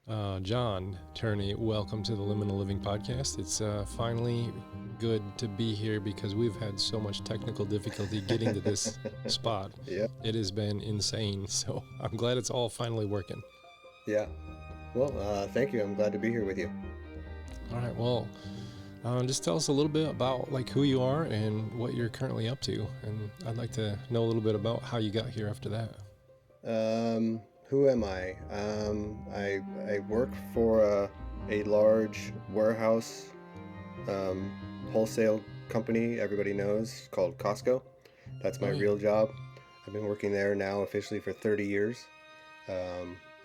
John, Turney, welcome to the Liminal Living podcast. It's finally good to be here because we've had so much technical difficulty getting to this spot. Yeah, It has been insane, so I'm glad it's all finally working. yeah. Well, thank you. I'm glad to be here with you. All right, well, just tell us a little bit about like who you are and what you're currently up to, and I'd like to know a little bit about how you got here after that. Who am I? I work for a large warehouse um, wholesale company everybody knows called Costco. That's my Oh yeah, real job. I've been working there now officially for 30 years.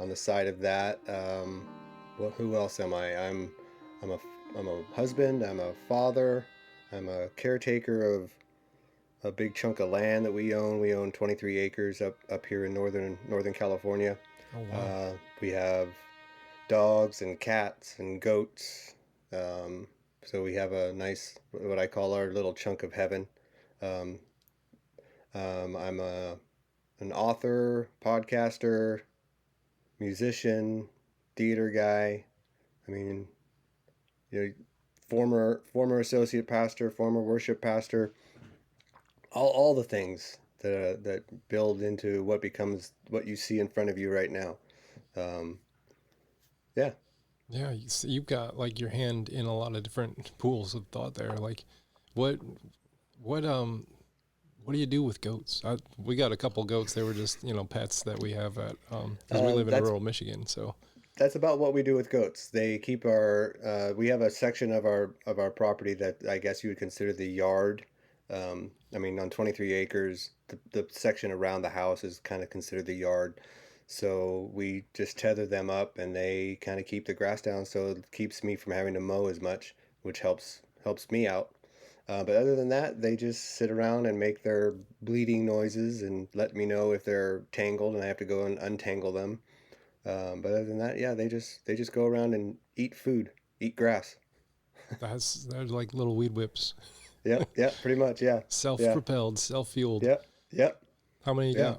On the side of that, well, who else am I? I'm a I'm a husband. I'm a father. I'm a caretaker of a big chunk of land that we own. We own 23 acres up here in Northern California. oh wow, We have dogs and cats and goats. Um, so we have a nice, what I call our little chunk of heaven. Um, I'm an author, podcaster, musician, theater guy. I mean, you know, former associate pastor, former worship pastor, all the things that build into what becomes what you see in front of you right now. Um, yeah. yeah. You've got like your hand in a lot of different pools of thought there. Like, what, what what do you do with goats? We got a couple goats. They were just pets that we have at because we live in That's rural Michigan. So that's about what we do with goats. They keep our we have a section of our property that I guess you would consider the yard. I mean, on 23 acres, the section around the house is kind of considered the yard. So we just tether them up, and they kind of keep the grass down, so it keeps me from having to mow as much, which helps me out. But other than that, they just sit around and make their bleeding noises and let me know if they're tangled, and I have to go and untangle them. But other than that, yeah, they just go around and eat food, eat grass. they're like little weed whips, Yep, yep, pretty much, yeah, yeah, self-propelled, self-fueled. yep, yep, How many you yeah.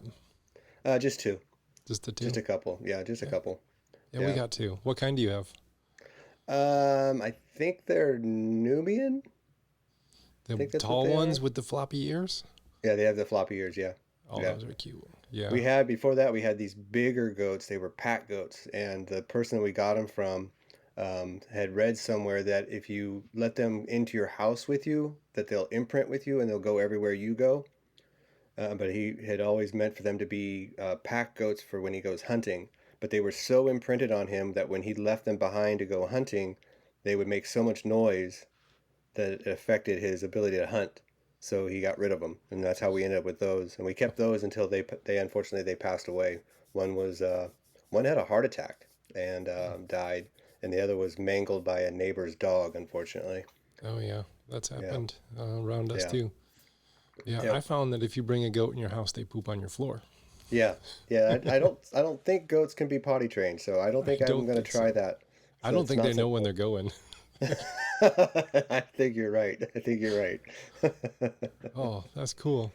got? Just two, Just the just two? a couple. Yeah, just a Yeah, couple. yeah. We Yeah. got two. What kind do you have? I think they're Nubian. I The think that's what tall they ones are. with the floppy ears? Yeah, they have the floppy ears. Yeah, Oh, yeah. those are cute. Yeah. We had before that we had these bigger goats. They were pack goats, and the person we got them from had read somewhere that if you let them into your house with you, that they'll imprint with you and they'll go everywhere you go. But he had always meant for them to be pack goats for when he goes hunting. But they were so imprinted on him that when he left them behind to go hunting, they would make so much noise that it affected his ability to hunt. So he got rid of them, and that's how we ended up with those. And we kept those until they unfortunately they passed away. One was one had a heart attack and died, and the other was mangled by a neighbor's dog. Unfortunately, Oh yeah, that's yeah, happened around us yeah, too. Yeah, I yep, found that if you bring a goat in your house, they poop on your floor. yeah, yeah. I don't think goats can be potty trained, so I don't I think I'm don't gonna think try so. that. I So don't it's think they not know when something. they're going. I think you're right. I think you're right. Oh, that's cool.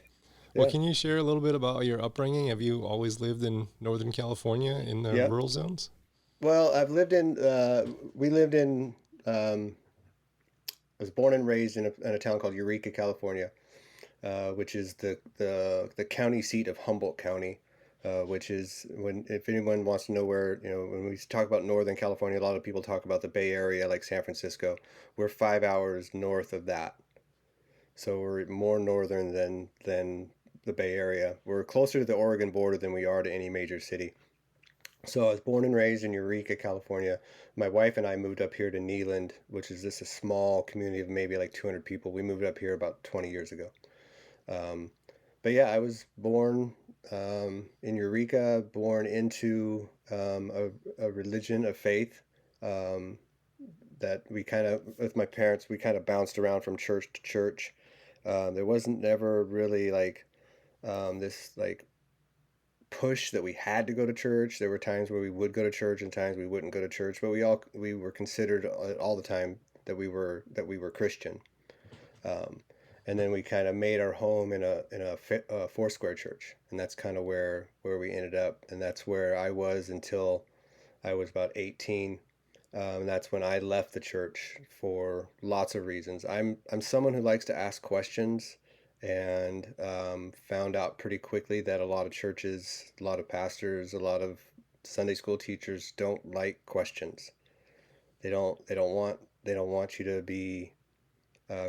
Well, Yeah, can you share a little bit about your upbringing? Have you always lived in Northern California in the yeah. rural zones? Well, we lived in, I was born and raised in a town called Eureka, California, which is the county seat of Humboldt County, which is when, if anyone wants to know where, when we talk about Northern California, a lot of people talk about the Bay Area, like San Francisco. We're 5 hours north of that. So we're more northern than the Bay Area. We're closer to the Oregon border than we are to any major city. So I was born and raised in Eureka, California. My wife and I moved up here to Neeland, which is just a small community of maybe like 200 people. We moved up here about 20 years ago. Um, but yeah, I was born in Eureka, born into a religion of faith um, that we kind of, with my parents, we kind of bounced around from church to church. There wasn't never really like this like push that we had to go to church. There were times where we would go to church and times we wouldn't go to church, but we were considered all the time that we were Christian. Um, and then we kind of made our home in a Foursquare church, and that's kind of where we ended up, and that's where I was until I was about 18. That's when I left the church for lots of reasons. I'm someone who likes to ask questions, and found out pretty quickly that a lot of churches, a lot of pastors, a lot of Sunday school teachers don't like questions. They don't want you to be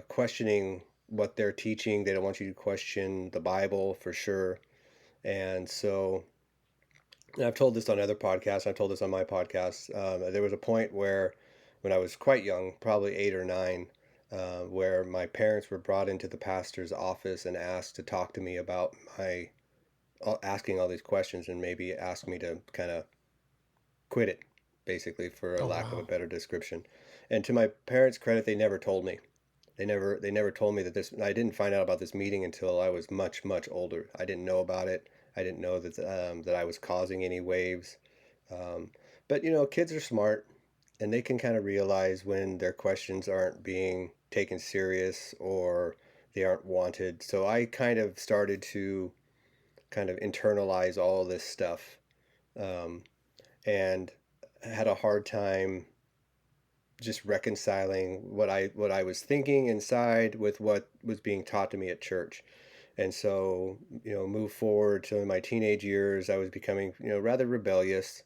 questioning what they're teaching. They don't want you to question the Bible for sure. And so, and I've told this on other podcasts. I've told this on my podcast. There was a point where, when I was quite young, probably 8 or 9, where my parents were brought into the pastor's office and asked to talk to me about my asking all these questions, and maybe ask me to kind of quit it, basically, for a Oh lack of a wow. better description. And to my parents' credit, they never told me. They never told me that this. I didn't find out about this meeting until I was much much older. I didn't know about it. I didn't know that I was causing any waves. Um, but kids are smart, and they can kind of realize when their questions aren't being taken serious, or they aren't wanted. So I kind of started to kind of internalize all this stuff, um, and had a hard time just reconciling what I was thinking inside with what was being taught to me at church. And so, move forward to my teenage years, I was becoming, rather rebellious.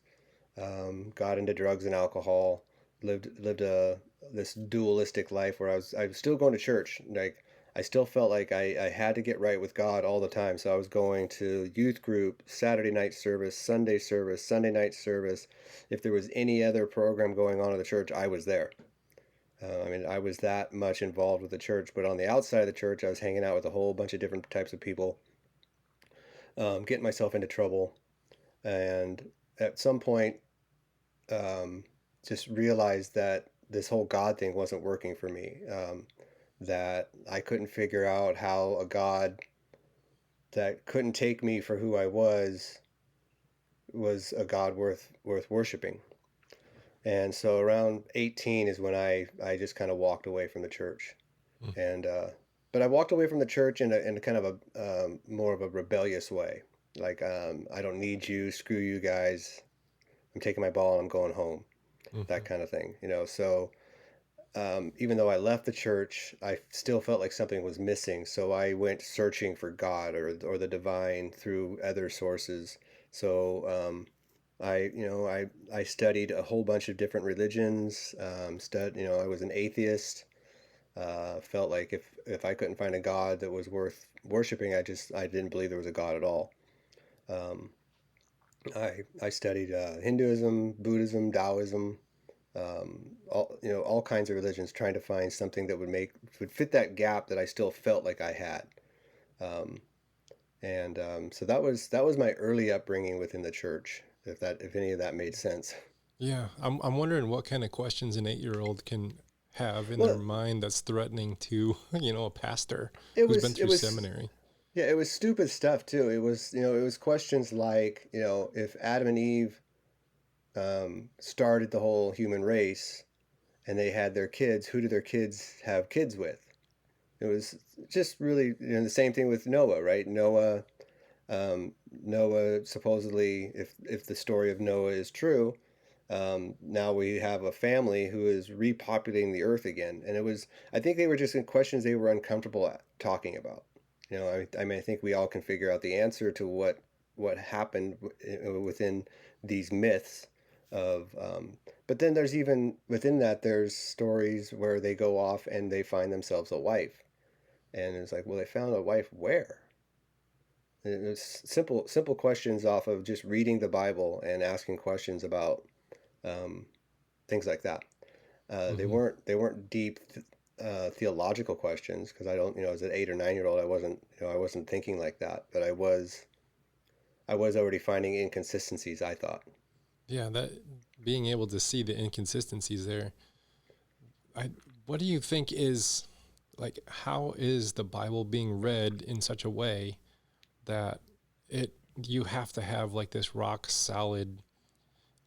Got into drugs and alcohol. Lived a this dualistic life where I was still going to church. Like, I still felt like I had to get right with God all the time. So I was going to youth group, Saturday night service, Sunday night service. If there was any other program going on at the church, I was there. I mean, I was that much involved with the church, but on the outside of the church, I was hanging out with a whole bunch of different types of people, getting myself into trouble. And at some point, um, just realized that this whole God thing wasn't working for me. That I couldn't figure out how a God that couldn't take me for who I was a God worth worshiping. And so around 18 is when I just kind of walked away from the church. Mm. And but I walked away from the church in a kind of a more of a rebellious way. Like, I don't need you, screw you guys. I'm taking my ball and I'm going home. That Hmm. kind of thing, So even though I left the church, I still felt like something was missing. So I went searching for God, or the divine, through other sources. So I studied a whole bunch of different religions. I was an atheist. Felt like if I couldn't find a God that was worth worshiping, I didn't believe there was a God at all. Um, I studied Hinduism, Buddhism, Taoism, all kinds of religions, trying to find something that would fit that gap that I still felt like I had. Um, and So that was my early upbringing within the church. If any of that made sense. Yeah, I'm wondering what kind of questions an 8-year-old can have in their Well, mind that's threatening to, a pastor it who's been was it through was seminary. yeah, it was stupid stuff too. It was questions like, if Adam and Eve started the whole human race, and they had their kids, who do their kids have kids with? It was just really, the same thing with Noah, right? Noah supposedly, if the story of Noah is true, now we have a family who is repopulating the earth again, and I think they were just in questions they were uncomfortable at talking about. I mean, I think we all can figure out the answer to what happened within these myths of. But then there's, even within that, there's stories where they go off and they find themselves a wife, and it's like, well, they found a wife where? And it's simple questions off of just reading the Bible and asking questions about um, things like that. They Hmm. weren't deep theological questions, because I don't, as an 8 or 9 year old, I wasn't thinking like that, but I was already finding inconsistencies, I thought. Yeah, that being able to see the inconsistencies there. I What do you think is like how is the Bible being read in such a way that it you have to have like this rock solid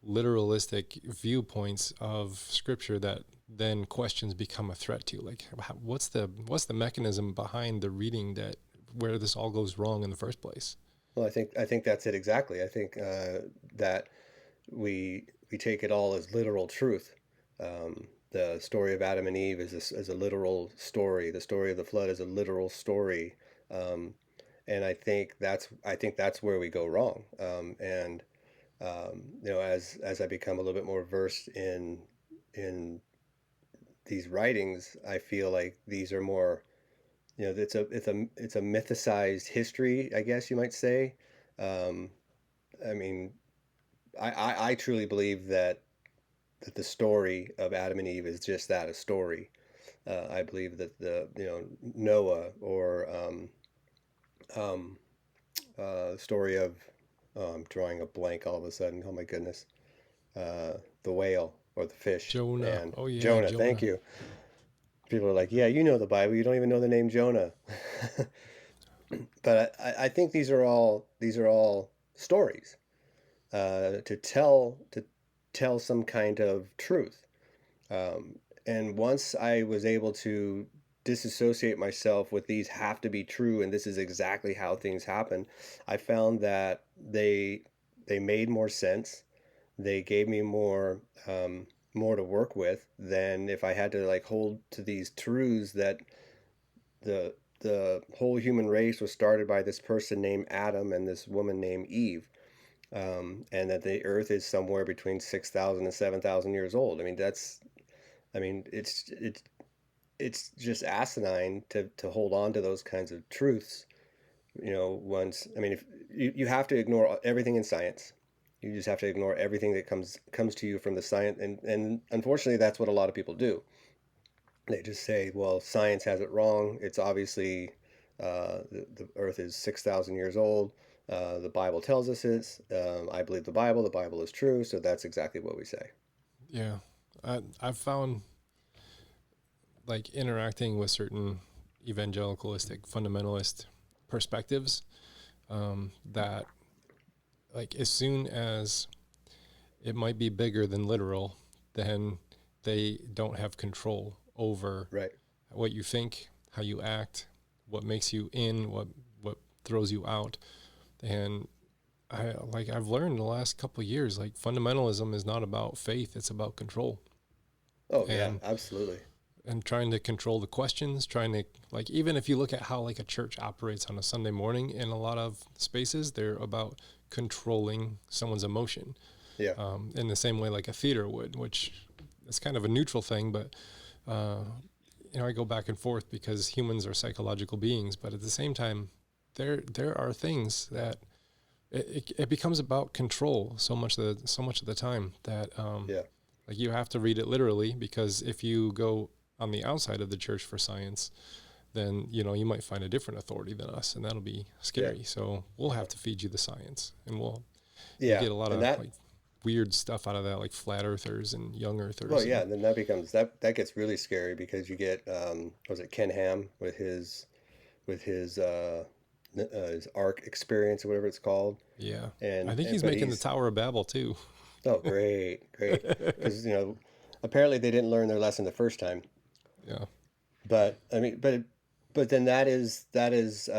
literalistic viewpoints of scripture that then questions become a threat to, like what's the mechanism behind the reading that where this all goes wrong in the first place? Well, I think that's it exactly. I think that we we take it all as literal truth. The story of Adam and Eve is a literal story. The story of the flood is a literal story. Um, and I think that's where we go wrong. And you know, as I become a little bit more versed in these writings, I feel like these are more, you know, it's a mythicized history, I guess you might say. Um, I mean, I truly believe that the story of Adam and Eve is just that, a story. I believe that the, you know, Noah, or um, story of, oh, I'm drawing a blank all of a sudden. Oh my goodness, the whale or the fish Jonah. and Oh yeah, Jonah. Thank Jonah. you. People are like, yeah, you know the Bible. You don't even know the name Jonah. But I think these are all stories, to tell some kind of truth. And once I was able to disassociate myself with these have to be true and this is exactly how things happen, I found that they made more sense. They gave me more to work with than if I had to like hold to these truths that the whole human race was started by this person named Adam and this woman named Eve. And that the Earth is somewhere between 6,000 and 7,000 years old. I mean, it's just asinine to hold on to those kinds of truths. You know, once, I mean, if you have to ignore everything in science, you just have to ignore everything that comes to you from the science, and unfortunately, that's what a lot of people do. They just say, well, science has it wrong. It's obviously, the Earth is 6,000 years old. The Bible tells us it's. I believe the Bible. The Bible is true. So that's exactly what we say. Yeah, I've found like interacting with certain evangelicalistic fundamentalist perspectives, that like as soon as it might be bigger than literal, then they don't have control over Right. what you think, how you act, what makes you in, what throws you out. And I've learned in the last couple of years, like fundamentalism is not about faith, it's about control. Oh yeah, And absolutely. trying to control the questions, trying to, like, even if you look at how like a church operates on a Sunday morning, in a lot of spaces they're about controlling someone's emotion, Yeah. in the same way like a theater would, which is kind of a neutral thing, but uh, I go back and forth because humans are psychological beings, but at the same time, there are things that it becomes about control so much of the time that Yeah. like you have to read it literally, because if you go on the outside of the church for science, then you might find a different authority than us, and that'll be Yeah. scary. So we'll have to feed you the science, and you'll Yeah. get a lot And of that, like weird stuff out of that, like flat earthers and young well, earthers, yeah, and and then that becomes that gets really scary because you get, was it Ken Ham with his arc experience or whatever it's called. yeah, I and, think and he's but making the he's, Tower of Babel too. oh, great, great. Because, you know, apparently they didn't learn their lesson the first time. Yeah, But I mean, but then that is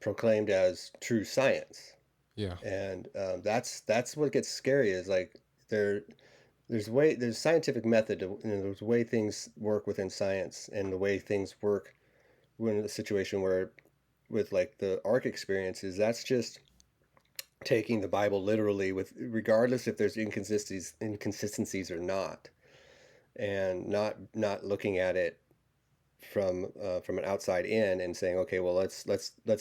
proclaimed as true science. yeah. And that's what gets scary, is like there there's scientific method to, you know, there's the way things work within science and the way things work when in a situation where, with like the arc experiences, that's just taking the Bible literally, with regardless if there's inconsistencies or not, and not looking at it from an outside in and saying, okay, well, let's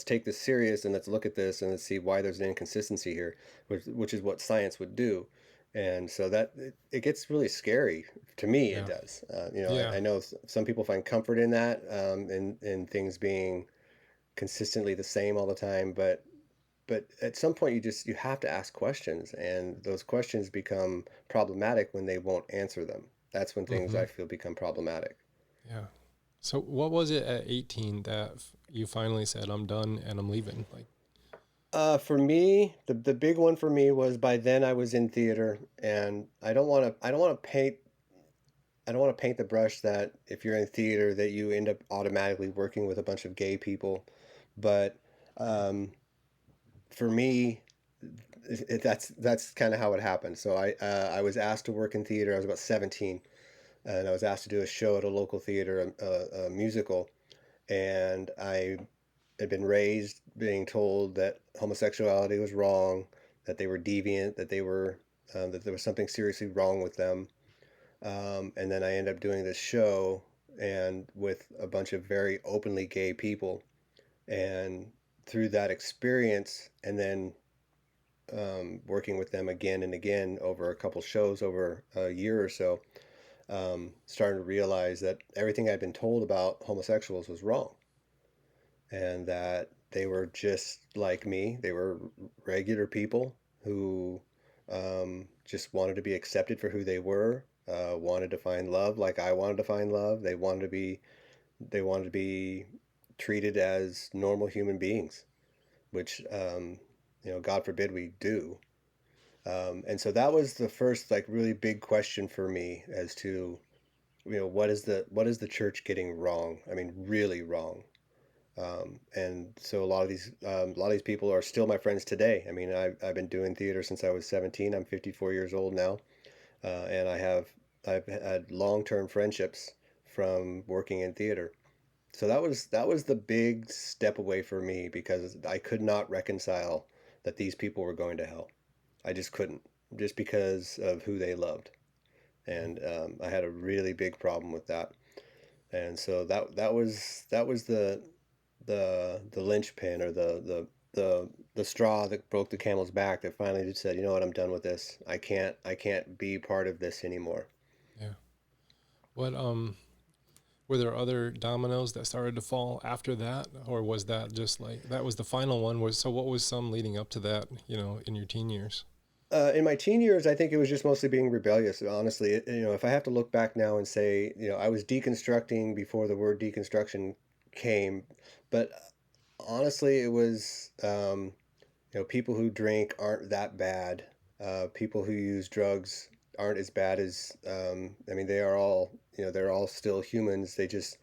take this serious and let's look at this and let's see why there's an inconsistency here, which is what science would do. And so that it gets really scary to me. It Yeah, does. You know, yeah. I know some people find comfort in that, in things being consistently the same all the time, but at some point you have to ask questions, and those questions become problematic when they won't answer them. That's when things, Mm-hmm. I feel, become problematic. Yeah. So what was it at 18 that you finally said, I'm done and I'm leaving? Like, For me, the big one for me was, by then I was in theater, and I don't want to paint the brush that if you're in theater that you end up automatically working with a bunch of gay people, but um, for me, that's kind of how it happened. So I was asked to work in theater. I was about 17, and I was asked to do a show at a local theater, a musical, and I had been raised being told that homosexuality was wrong, that they were deviant, that there was something seriously wrong with them. And then I ended up doing this show and with a bunch of very openly gay people. And through that experience, and then working with them again and again over a couple shows over a year or so, starting to realize that everything I'd been told about homosexuals was wrong, and that they were just like me. They were regular people who just wanted to be accepted for who they were, wanted to find love like I wanted to find love. They wanted to be treated as normal human beings, which God forbid we do. And so that was the first like really big question for me as to what is the church getting wrong? I mean, really wrong. And so a lot of these people are still my friends today. I mean, I've been doing theater since I was 17. I'm 54 years old now, and I've had long-term friendships from working in theater. So that was the big step away for me because I could not reconcile that these people were going to hell. I just couldn't, just because of who they loved, and I had a really big problem with that. And so that was the linchpin, or the straw that broke the camel's back, that finally just said, you know what, I'm done with this. I can't be part of this anymore. Yeah. What were there other dominoes that started to fall after that, or was that just like that was the final one? Was so? What was some leading up to that? In your teen years. In my teen years, I think it was just mostly being rebellious. Honestly, if I have to look back now and say, I was deconstructing before the word deconstruction came, but honestly, it was, people who drink aren't that bad. People who use drugs aren't as bad as, I mean, they're all still humans. They just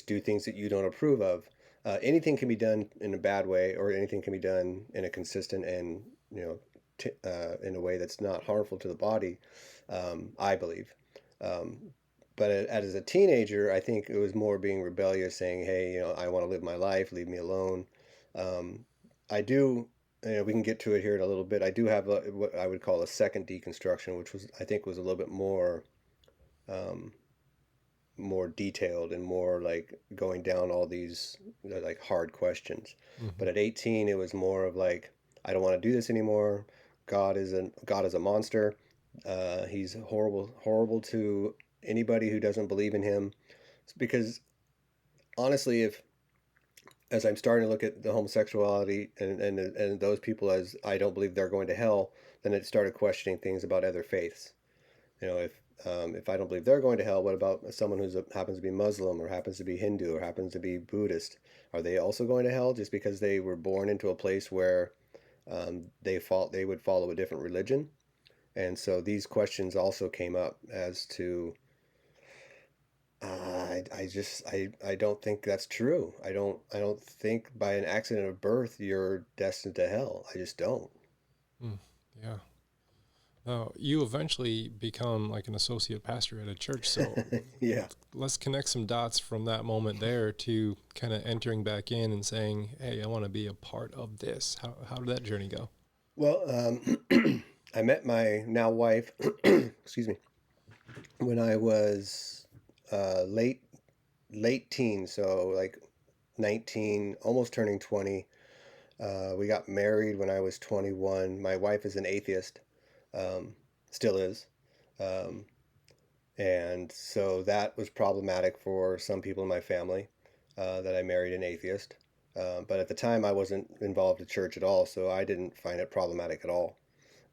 do things that you don't approve of. Anything can be done in a bad way, or anything can be done in a consistent and in a way that's not harmful to the body. I believe. Um, but as a teenager, I think it was more being rebellious, saying, "Hey, I want to live my life. Leave me alone." Um, I do. We can get to it here in a little bit. I do have what I would call a second deconstruction, which I think was a little bit um, more detailed and more like going down all these like hard questions. Mm-hmm. But at 18, it was more of like, I don't want to do this anymore. God is a monster. He's horrible to anybody who doesn't believe in him. Because honestly, if as I'm starting to look at the homosexuality and those people as I don't believe they're going to hell, then it started questioning things about other faiths. If I don't believe they're going to hell, what about someone happens to be Muslim, or happens to be Hindu, or happens to be Buddhist? Are they also going to hell just because they were born into a place where they would follow a different religion? And so these questions also came up as to I don't think that's true. I don't think by an accident of birth you're destined to hell. I just don't. Mm, yeah. Now, you eventually become like an associate pastor at a church. So Yeah. let's connect some dots from that moment there to kind of entering back in and saying, hey, I want to be a part of this. How did that journey go? Well, I met my now wife, excuse me, when I was late teen, so like 19, almost turning 20. We got married when I was 21. My wife is an atheist, um, still is. Um, and so that was problematic for some people in my family, that I married an atheist. But at the time, I wasn't involved in church at all, so I didn't find it problematic at all.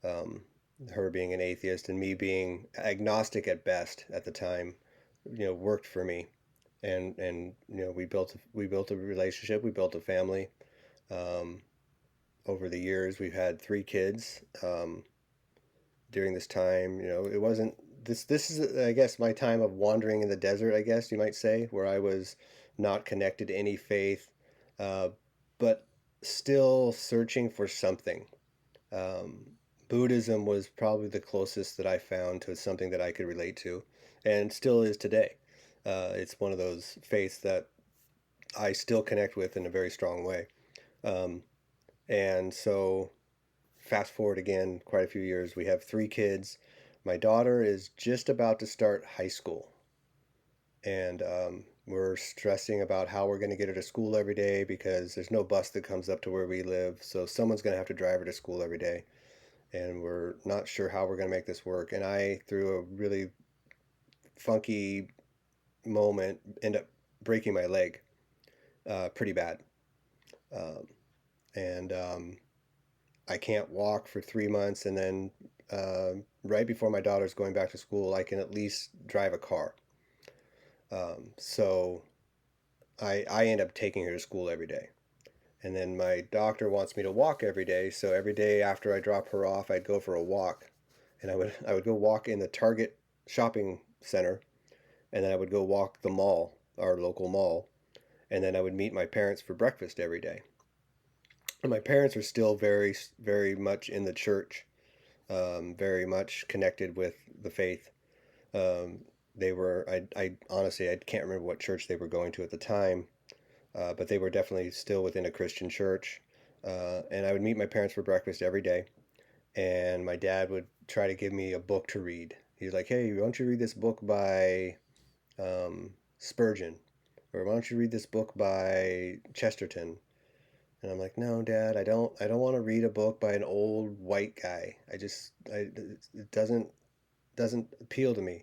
Um, Her being an atheist and me being agnostic at best at the time, worked for me. And we built a relationship, we built a family. Um, Over the years, we've had 3 kids. During this time, it wasn't this is, I guess, my time of wandering in the desert, I guess you might say, where I was not connected to any faith, uh, but still searching for something. Um, Buddhism was probably the closest that I found to something that I could relate to, and still is today. It's one of those faiths that I still connect with in a very strong way. Um, and so, fast forward again quite a few years, we have 3 kids. My daughter is just about to start high school, and we're stressing about how we're going to get her to school every day because there's no bus that comes up to where we live. So, someone's going to have to drive her to school every day. And we're not sure how we're going to make this work. And I, through a really funky moment, end up breaking my leg pretty bad. Um, and I can't walk for 3 months. And then right before my daughter's going back to school, I can at least drive a car. So I end up taking her to school every day. And then my doctor wants me to walk every day. So every day after I drop her off, I'd go for a walk. And I would go walk in the Target shopping center, and then I would go walk the mall, our local mall, and then I would meet my parents for breakfast every day. And my parents are still very, very much in the church, very much connected with the faith. Um, they were, I honestly, I can't remember what church they were going to at the time, but they were definitely still within a Christian church. And I would meet my parents for breakfast every day, and my dad would try to give me a book to read. He's like, "Hey, why don't you read this book by Spurgeon, or why don't you read this book by Chesterton?" And I'm like, "No, Dad, I don't. I don't want to read a book by an old white guy. It doesn't appeal to me."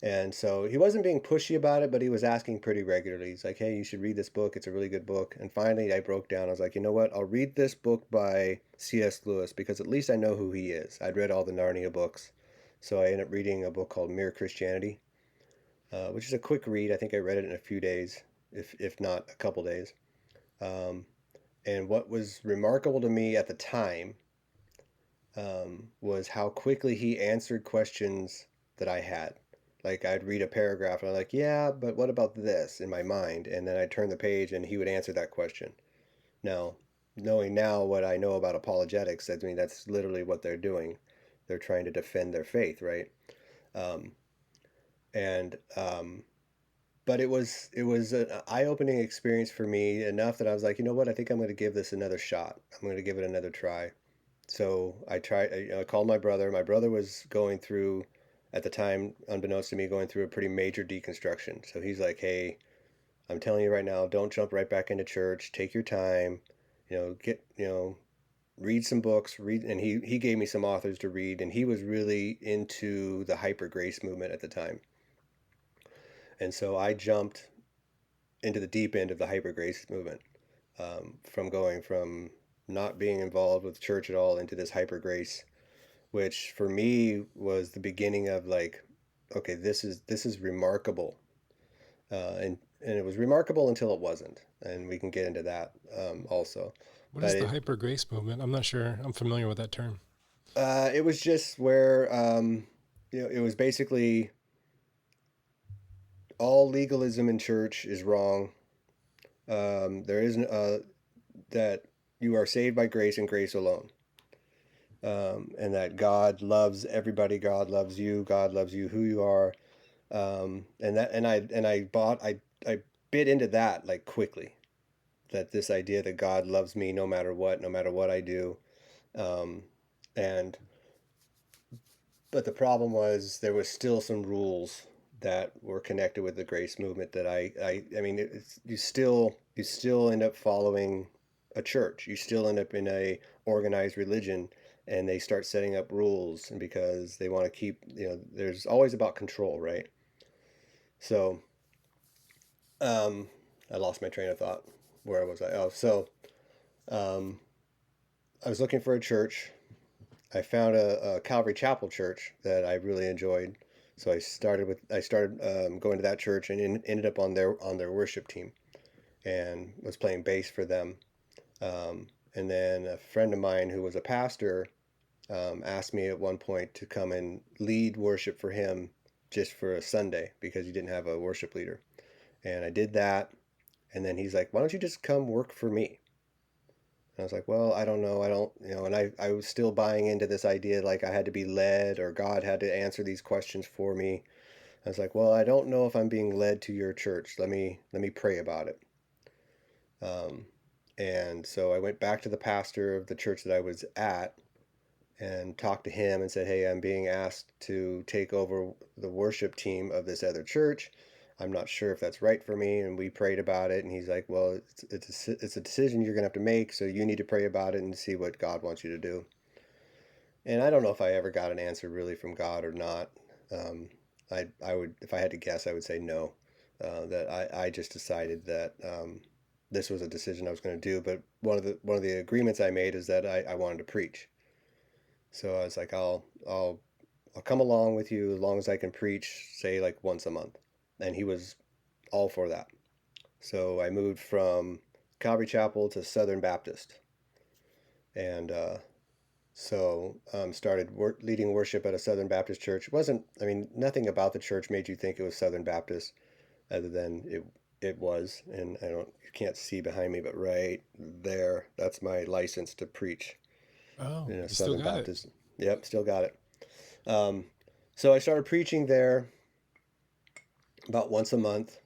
And so he wasn't being pushy about it, but he was asking pretty regularly. He's like, "Hey, you should read this book. It's a really good book." And finally, I broke down. I was like, "You know what? I'll read this book by C.S. Lewis because at least I know who he is." I'd read all the Narnia books, so I ended up reading a book called Mere Christianity, which is a quick read. I think I read it in a few days, if not a couple days. Um, and what was remarkable to me at the time was how quickly he answered questions that I had. Like I'd read a paragraph and I'm like, "Yeah, but what about this?" in my mind, and then I'd turn the page and he would answer that question. Now, knowing now what I know about apologetics, I mean that's literally what they're doing. They're trying to defend their faith, right? Um, and but it was an eye-opening experience for me enough that I was like, you know what? I think I'm going to give this another shot. I'm going to give it another try. So I tried. I called my brother. My brother was going through, at the time, unbeknownst to me, going through a pretty major deconstruction. So he's like, "Hey, I'm telling you right now, don't jump right back into church. Take your time. Read some books. Read." And he gave me some authors to read, and he was really into the hyper grace movement at the time. And so I jumped into the deep end of the hyper grace movement, from going from not being involved with church at all into this hyper grace, which for me was the beginning of like, okay, this is remarkable, and it was remarkable until it wasn't, and we can get into that also. What is But the hyper grace movement? I'm not sure. I'm familiar with that term. it was just where it was basically all legalism in church is wrong. There isn't that you are saved by grace and grace alone. And that God loves everybody. God loves you. God loves you who you are. And I bit into that like quickly. That this idea that God loves me no matter what, no matter what I do. Um, and but the problem was there was still some rules that were connected with the grace movement that I mean you still end up following a church. You still end up in a organized religion, and they start setting up rules, and because they want to keep, there's always about control, right? So um I lost my train of thought. Where was I? Oh, so um I was looking for a church. I found a Calvary Chapel church that I really enjoyed. So I started going to that church and ended up on their worship team and was playing bass for them. And then a friend of mine who was a pastor asked me at one point to come and lead worship for him just for a Sunday because he didn't have a worship leader. And I did that. And then he's like, "Why don't you just come work for me?" And I was like, well, I don't know. I don't, and I was still buying into this idea like I had to be led or God had to answer these questions for me. I was like, well, I don't know if I'm being led to your church. Let me pray about it. Um, and so I went back to the pastor of the church that I was at and talked to him and said, hey, I'm being asked to take over the worship team of this other church. I'm not sure if that's right for me. And we prayed about it. And he's like, well, it's a decision you're going to have to make. So you need to pray about it and see what God wants you to do. And I don't know if I ever got an answer really from God or not. Um, I would, if I had to guess, I would say no. That I just decided that this was a decision I was going to do. But one of the agreements I made is that I wanted to preach. So I was like, I'll come along with you as long as I can preach, say like once a month. And he was all for that. So I moved from Calvary Chapel to Southern Baptist, and started leading worship at a Southern Baptist church. It wasn't, I mean, nothing about the church made you think it was Southern Baptist, other than it was. And you can't see behind me, but right there, that's my license to preach Oh, in a you still Southern got it. Baptist. Yep, still got it. Um, so I started preaching there about once a month,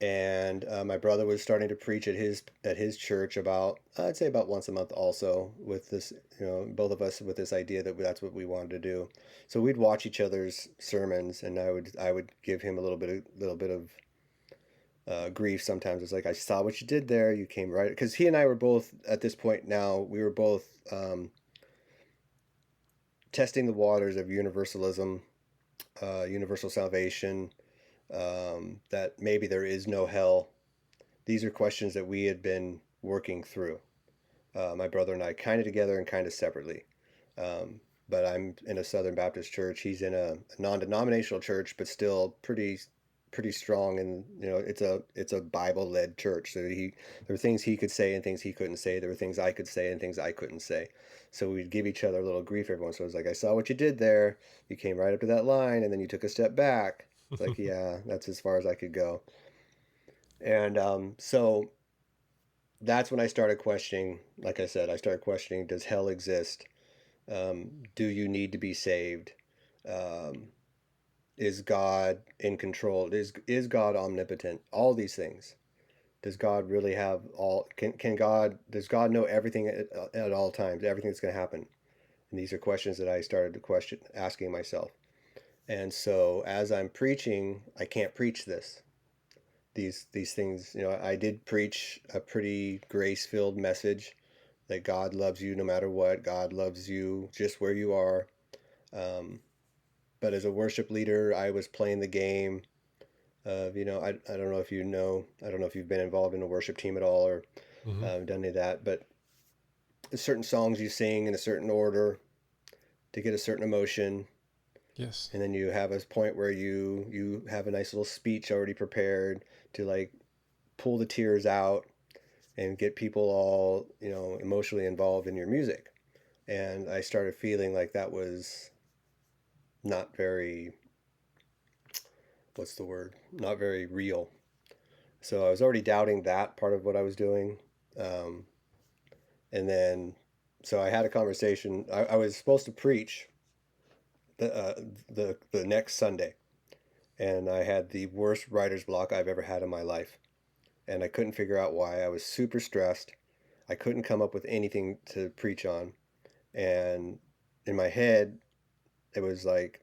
and my brother was starting to preach at his church about, I'd say, about once a month also, with this, both of us with this idea that that's what we wanted to do. So we'd watch each other's sermons, and I would give him a little bit of grief sometimes. It's like, I saw what you did there. You came right, because he and I were both at this point now. We were both testing the waters of universalism, universal salvation, that maybe there is no hell. These are questions that we had been working through, my brother and I, kind of together and kind of separately. But I'm in a Southern Baptist church. He's in a non-denominational church, but still pretty strong. And it's a Bible-led church. So there were things he could say and things he couldn't say. There were things I could say and things I couldn't say. So we'd give each other a little grief every once in a while. It was like, I saw what you did there. You came right up to that line, and then you took a step back. It's like, yeah, that's as far as I could go. And so that's when I started questioning. Like I said, I started questioning: does hell exist? Do you need to be saved? Um, is God in control? Is God omnipotent? All these things. Does God really have all? Can God? Does God know everything at all times? Everything that's going to happen? And these are questions that I started to question, asking myself. And so as I'm preaching, I can't preach these things. I did preach a pretty grace-filled message that God loves you no matter what. God loves you just where you are. Um, but as a worship leader, I was playing the game of, I don't know if I don't know if you've been involved in a worship team at all or Hmm. done any of that, but certain songs you sing in a certain order to get a certain emotion. Yes. And then you have a point where you have a nice little speech already prepared to like pull the tears out and get people all, emotionally involved in your music. And I started feeling like that was not very, what's the word? Not very real. So I was already doubting that part of what I was doing. Um, and then, so I had a conversation. I was supposed to preach the, uh, the next Sunday, and I had the worst writer's block I've ever had in my life. And I couldn't figure out why. I was super stressed. I couldn't come up with anything to preach on. And in my head, it was like,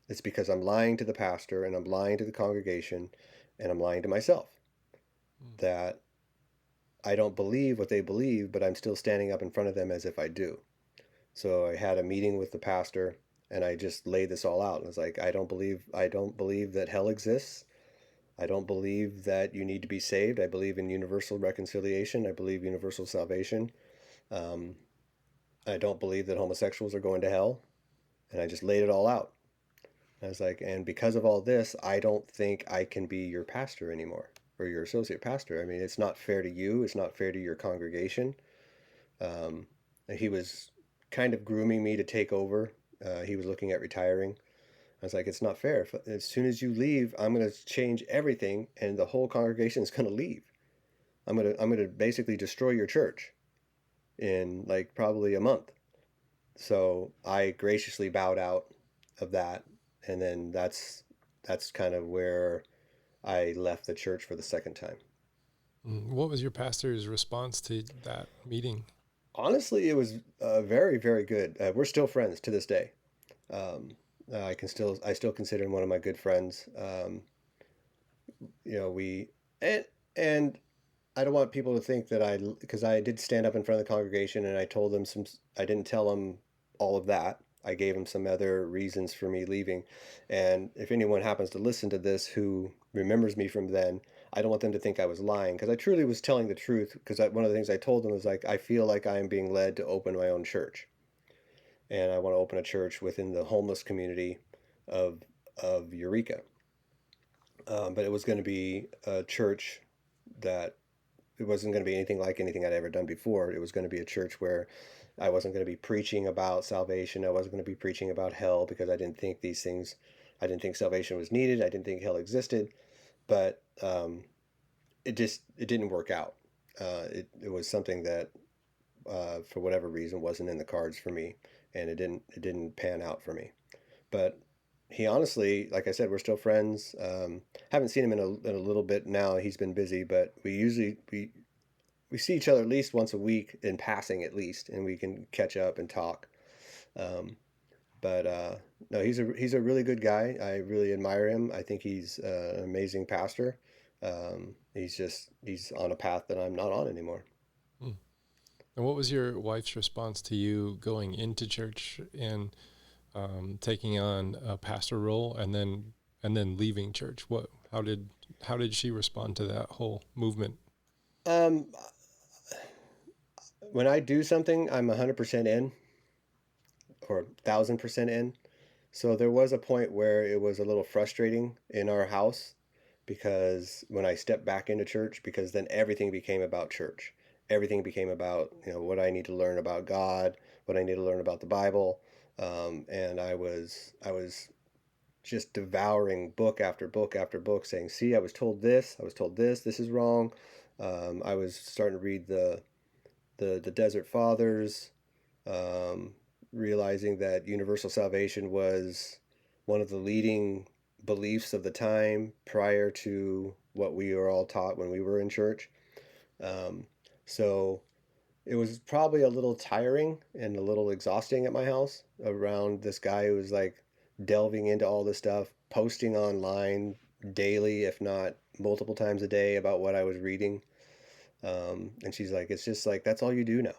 it's because I'm lying to the pastor and I'm lying to the congregation and I'm lying to myself, that I don't believe what they believe, but I'm still standing up in front of them as if I do. So I had a meeting with the pastor and I just laid this all out. And I was like, I don't believe that hell exists. I don't believe that you need to be saved. I believe in universal reconciliation. I believe universal salvation. Um, I don't believe that homosexuals are going to hell. And I just laid it all out. I was like, and because of all this, I don't think I can be your pastor anymore or your associate pastor. I mean, it's not fair to you. It's not fair to your congregation. Um, he was kind of grooming me to take over. He was looking at retiring. I was like, it's not fair. As soon as you leave, I'm going to change everything and the whole congregation is going to leave. I'm gonna basically destroy your church in like probably a month. So I graciously bowed out of that, and then that's kind of where I left the church for the second time. What was your pastor's response to that meeting? Honestly, it was very, very good. We're still friends to this day. Um, I still consider him one of my good friends. You know, we and and I don't want people to think that because I did stand up in front of the congregation and I told them I didn't tell them all of that. I gave them some other reasons for me leaving. And if anyone happens to listen to this who remembers me from then, I don't want them to think I was lying because I truly was telling the truth. Because one of the things I told them was like, I feel like I am being led to open my own church. And I want to open a church within the homeless community of, of Eureka. But it was going to be a church that it wasn't going to be anything like anything I'd ever done before. It was going to be a church where I wasn't going to be preaching about salvation. I wasn't going to be preaching about hell because I didn't think salvation was needed. I didn't think hell existed. But it didn't work out. It was something that, for whatever reason, wasn't in the cards for me, and it didn't pan out for me. But he honestly, like I said, we're still friends. Haven't seen him in a little bit now. He's been busy, but we see each other at least once a week in passing, at least, and we can catch up and talk. Um, but no, he's a really good guy. I really admire him. I think he's an amazing pastor. He's on a path that I'm not on anymore. Mm. And what was your wife's response to you going into church and taking on a pastor role, and then leaving church? How did she respond to that whole movement? Um, when I do something, I'm 100% in, or 1,000% in. So there was a point where it was a little frustrating in our house because when I stepped back into church, because then everything became about church. Everything became about, what I need to learn about God, what I need to learn about the Bible. And I was just devouring book after book after book saying, see, I was told this is wrong. I was starting to read the Desert Fathers, um, realizing that universal salvation was one of the leading beliefs of the time prior to what we were all taught when we were in church. Um, so it was probably a little tiring and a little exhausting at my house around this guy who was like delving into all this stuff, posting online daily, if not multiple times a day, about what I was reading. And she's like, it's just like that's all you do now.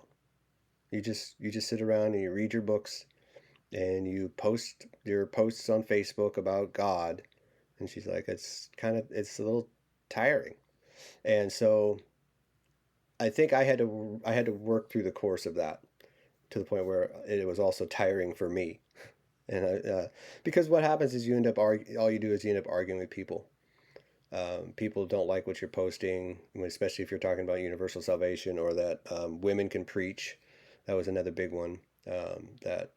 You just sit around and you read your books and you post your posts on Facebook about God. And she's like, it's a little tiring. And so I think I had to work through the course of that to the point where it was also tiring for me. And because what happens is all you do is you end up arguing with people. People don't like what you're posting, especially if you're talking about universal salvation or that women can preach. That was another big one that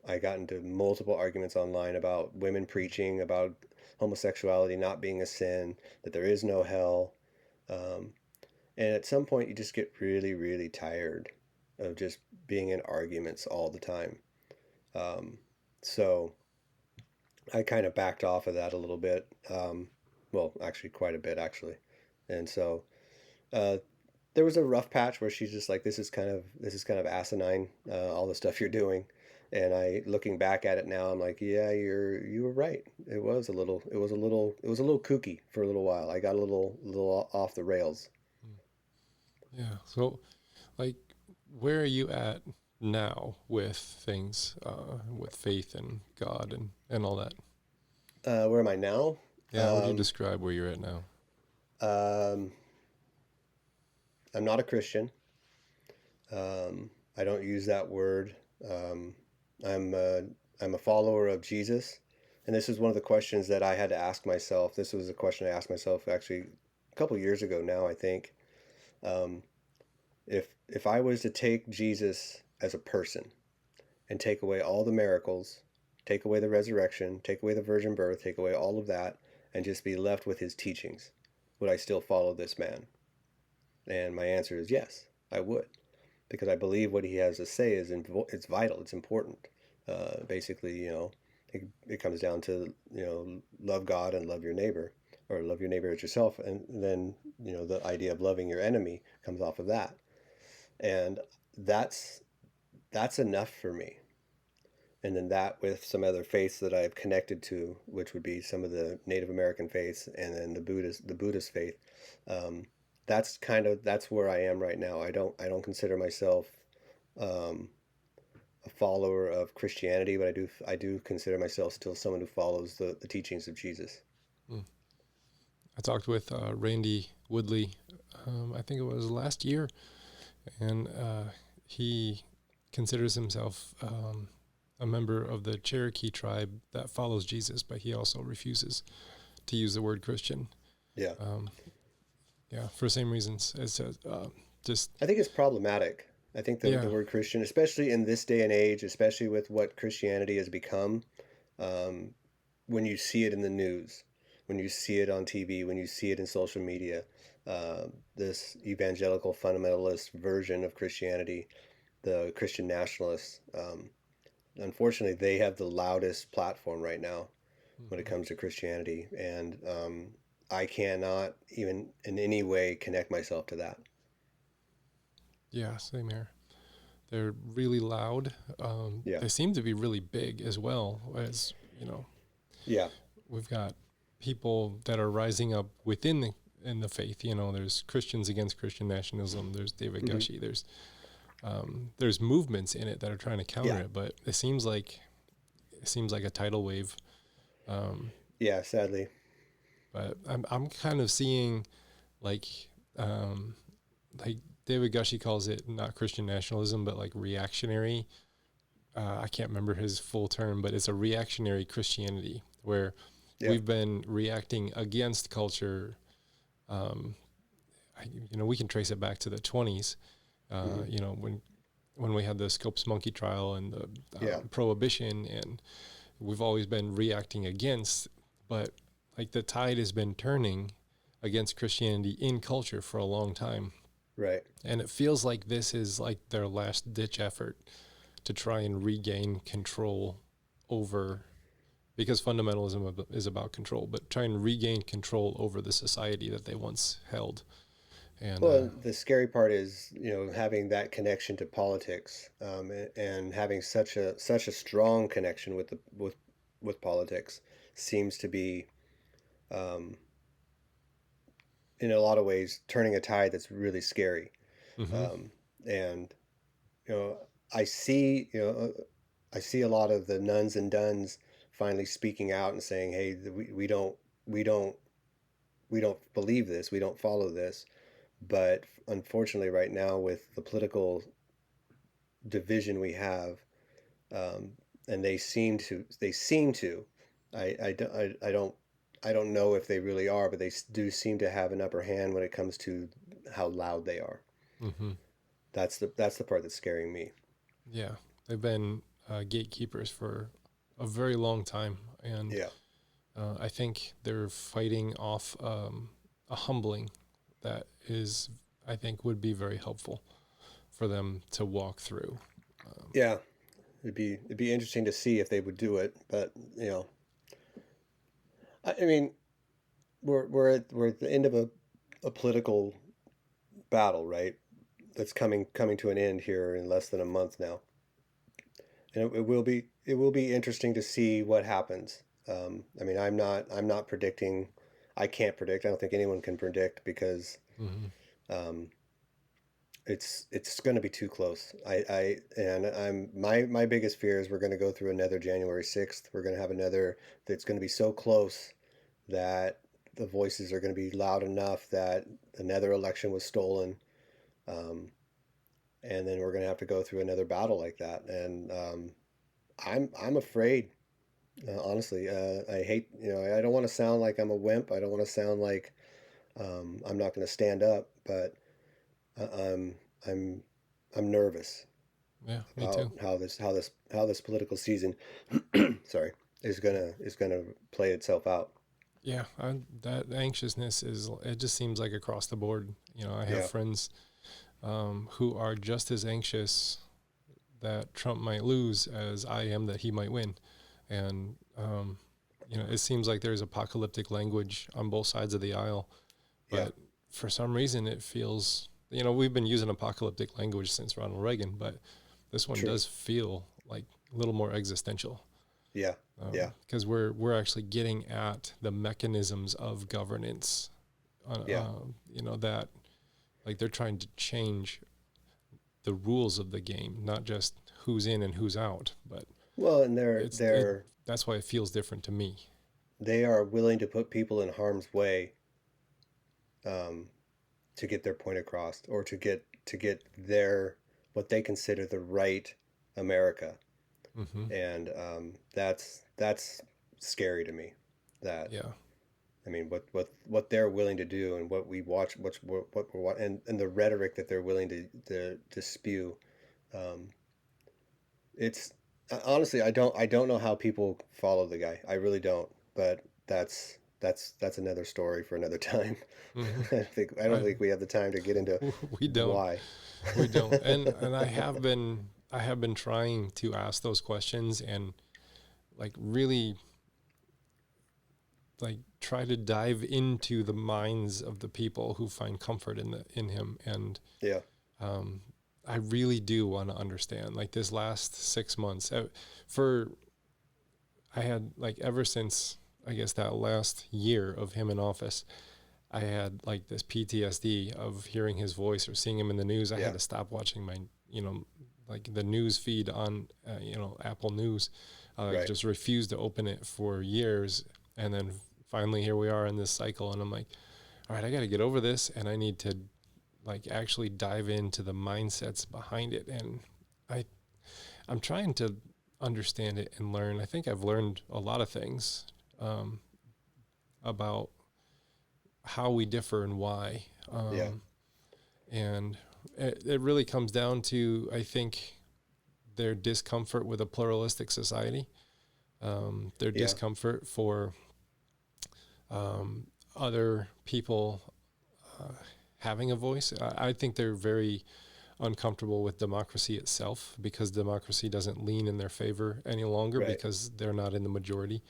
I got into multiple arguments online about women preaching about homosexuality not being a sin, that there is no hell. Um, and at some point, you just get really, really tired of just being in arguments all the time. Um, so I kind of backed off of that a little bit. Well, actually, quite a bit, actually. And so uh, there was a rough patch where she's just like, this is kind of asinine, all the stuff you're doing. And looking back at it now, I'm like, yeah, you were right. It was a little kooky for a little while. I got a little off the rails. Yeah. So, like, where are you at now with things, with faith and God and all that? Where am I now? Yeah. How would you Um, describe where you're at now? um, I'm not a Christian. I don't use that word. Um, I'm a, I'm a follower of Jesus, and this is one of the questions that I had to ask myself. This was a question I asked myself actually a couple years ago now, I think. Um, if I was to take Jesus as a person and take away all the miracles, take away the resurrection, take away the virgin birth, take away all of that, and just be left with his teachings, would I still follow this man? And my answer is yes, I would, because I believe what he has to say is it's vital, it's important. Basically, it comes down to love God and love your neighbor, or love your neighbor as yourself, and then the idea of loving your enemy comes off of that, and that's that's enough for me. And then that with some other faiths that I've connected to, which would be some of the Native American faiths and then the Buddhist faith. Um, that's where I am right now. I don't consider myself um, a follower of Christianity, but I do consider myself still someone who follows the teachings of Jesus. Mm. I talked with Randy Woodley, I think it was last year, and he considers himself a member of the Cherokee tribe that follows Jesus, but he also refuses to use the word Christian. Yeah, Um, yeah, for the same reasons as just I think it's problematic. I think the yeah. word Christian, especially in this day and age, especially with what Christianity has become, um, when you see it in the news, when you see it on TV, when you see it in social media, this evangelical fundamentalist version of Christianity, the Christian nationalists, unfortunately, they have the loudest platform right now when it Mm-hmm. comes to Christianity. And I cannot even in any way connect myself to that. Yeah, same here. They're really loud. Yeah. They seem to be really big as well. As you know, Yeah. we've got people that are rising up within the faith. You know, there's Christians against Christian nationalism. There's David Hmm. Gushee. There's movements in it that are trying to counter Yeah. it, but it seems like a tidal wave. Um, Yeah. Sadly. but I'm kind of seeing like um, like David Gushee calls it not Christian nationalism, but like reactionary. I can't remember his full term, but it's a reactionary Christianity where Yeah. we've been reacting against culture. Um, we can trace it back to the 20s. Hmm. When we had the Scopes monkey trial and the Yeah. prohibition, and we've always been reacting against. But like the tide has been turning against Christianity in culture for a long time, Right. and it feels like this is like their last ditch effort to try and regain control over, because fundamentalism is about control, but try and regain control over the society that they once held. And Well, the scary part is, having that connection to politics, and having such a strong connection with politics seems to be, um, in a lot of ways, turning a tide that's really scary. mm-hmm, Um, and you know, I see, I see a lot of the nuns and duns finally speaking out and saying, "Hey, we don't, we don't believe this. We don't follow this." But unfortunately, right now, with the political division we have, um, and they seem to, I don't know if they really are, but they do seem to have an upper hand when it comes to how loud they are. mm-hmm. That's the part that's scaring me. Yeah, they've been gatekeepers for a very long time, and Yeah. I think they're fighting off a humbling that is, I think, would be very helpful for them to walk through. Um, Yeah. It'd be interesting to see if they would do it, but I mean, we're at the end of a political battle, right? That's coming to an end here in less than a month now, and it will be interesting to see what happens. I mean, I'm not predicting. I can't predict. I don't think anyone can predict because mm-hmm, um, it's going to be too close. My biggest fear is we're going to go through another January 6th. We're going to have another that's going to be so close that the voices are going to be loud enough that another election was stolen, um, and then we're going to have to go through another battle like that. And I'm afraid, honestly. I hate, I don't want to sound like I'm a wimp. I don't want to sound like I'm not going to stand up, but I'm I'm I'm nervous yeah, me about too. how this political season, sorry, is gonna play itself out. Yeah, that anxiousness is, it just seems like across the board. You know, I have Yeah, friends who are just as anxious that Trump might lose as I am that he might win. And, you know, it seems like there's apocalyptic language on both sides of the aisle, yeah, but for some reason it feels, you know, we've been using apocalyptic language since Ronald Reagan, but this one true. does feel like a little more existential, Yeah, yeah, because we're actually getting at the mechanisms of governance, yeah. you know, that like they're trying to change the rules of the game, not just who's in and who's out, but Well, and it that's why it feels different to me. they are willing to put people in harm's way, um, to get their point across, or to get their what they consider the right America, Hmm. and that's scary to me. That Yeah. I mean, what they're willing to do, and what we watch, what we're and the rhetoric that they're willing to spew. Um, it's honestly, I don't know how people follow the guy. I really don't. But that's another story for another time. Hmm. I don't think we have the time to get into We don't. why. We don't. And I have been trying to ask those questions and like really like try to dive into the minds of the people who find comfort in him. And Yeah, um I really do want to understand like this last 6 months, for I had like ever since I guess that last year of him in office, I had like this PTSD of hearing his voice or seeing him in the news. I had yeah, to stop watching my, you know, like the news feed on, Apple News. right. Just refused to open it for years. And then finally here we are in this cycle. And I'm like, all right, I got to get over this. And I need to like actually dive into the mindsets behind it. And I, I'm trying to understand it and learn. I think I've learned a lot of things um, about how we differ and why. Yeah, And it really comes down to, I think, their discomfort with a pluralistic society, their yeah, discomfort for um, other people uh, having a voice. I think they're very uncomfortable with democracy itself because democracy doesn't lean in their favor any longer right. because they're not in the majority.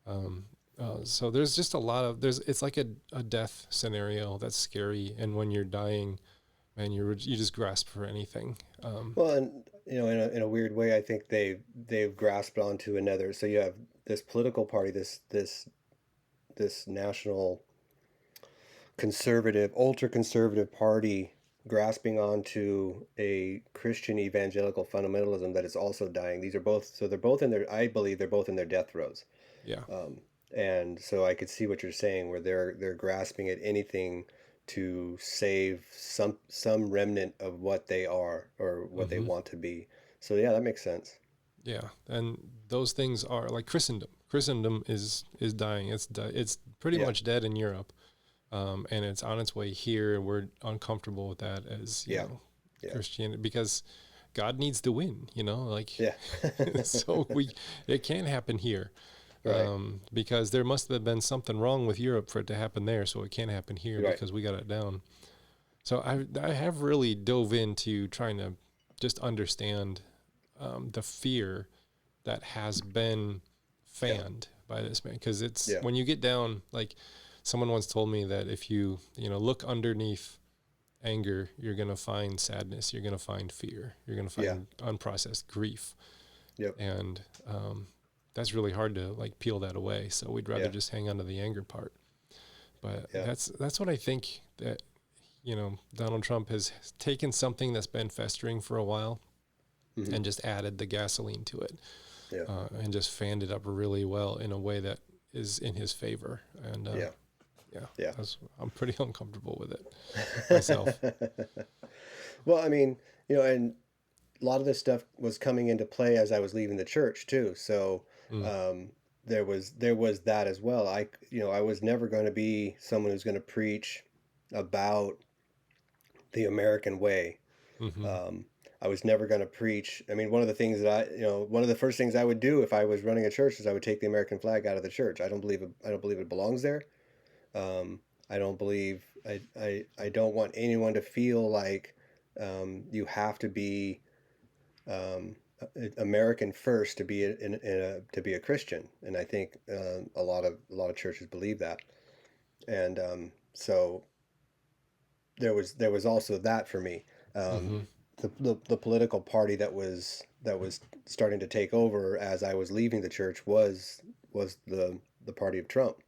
Um, so there's just a lot of it's like a death scenario that's scary, and when you're dying, man, you just grasp for anything. Well, and in a weird way, I think they've grasped onto another. So you have this political party, this national conservative, ultra conservative party grasping onto a Christian evangelical fundamentalism that is also dying. These are both, so they're both in their, I believe they're both in their death throes. Yeah. Um, and so I could see what you're saying, where they're grasping at anything to save some remnant of what they are or what they Hmm. want to be. So yeah, that makes sense. Yeah, and those things are like Christendom. Christendom is dying. It's pretty Yeah, much dead in Europe, and it's on its way here. And we're uncomfortable with that as yeah, yeah, Christianity because God needs to win. Like yeah. so it can't happen here. Right, Because there must have been something wrong with Europe for it to happen there, so it can't happen here right. because we got it down. So I have really dove into trying to just understand the fear that has been Yeah, fanned by this man, because it's yeah, when you get down, like someone once told me that if look underneath anger, you're going to find sadness, you're going to find fear, you're going to yeah, find unprocessed grief. yep, And that's really hard to like peel that away, so we'd rather yeah, just hang on to the anger part. But yeah. that's what I think, that Donald Trump has taken something that's been festering for a while Hmm. and just added the gasoline to it, Yeah, and just fanned it up really well in a way that is in his favor. And yeah, yeah, yeah. I'm pretty uncomfortable with it myself. Well, I mean, and a lot of this stuff was coming into play as I was leaving the church too. So Mm, um, there was that as well. I was never going to be someone who's going to preach about the American way. mm-hmm. Um, I was never going to preach. I mean, one of the things that one of the first things I would do if I was running a church is I would take the American flag out of the church. I don't believe it belongs there. Um, I don't believe, I don't want anyone to feel like you have to be American first to be to be a Christian. And I think a lot of churches believe that. And so there was also that for me. Um, Mm-hmm. the political party that was starting to take over as I was leaving the church was the party of Trump,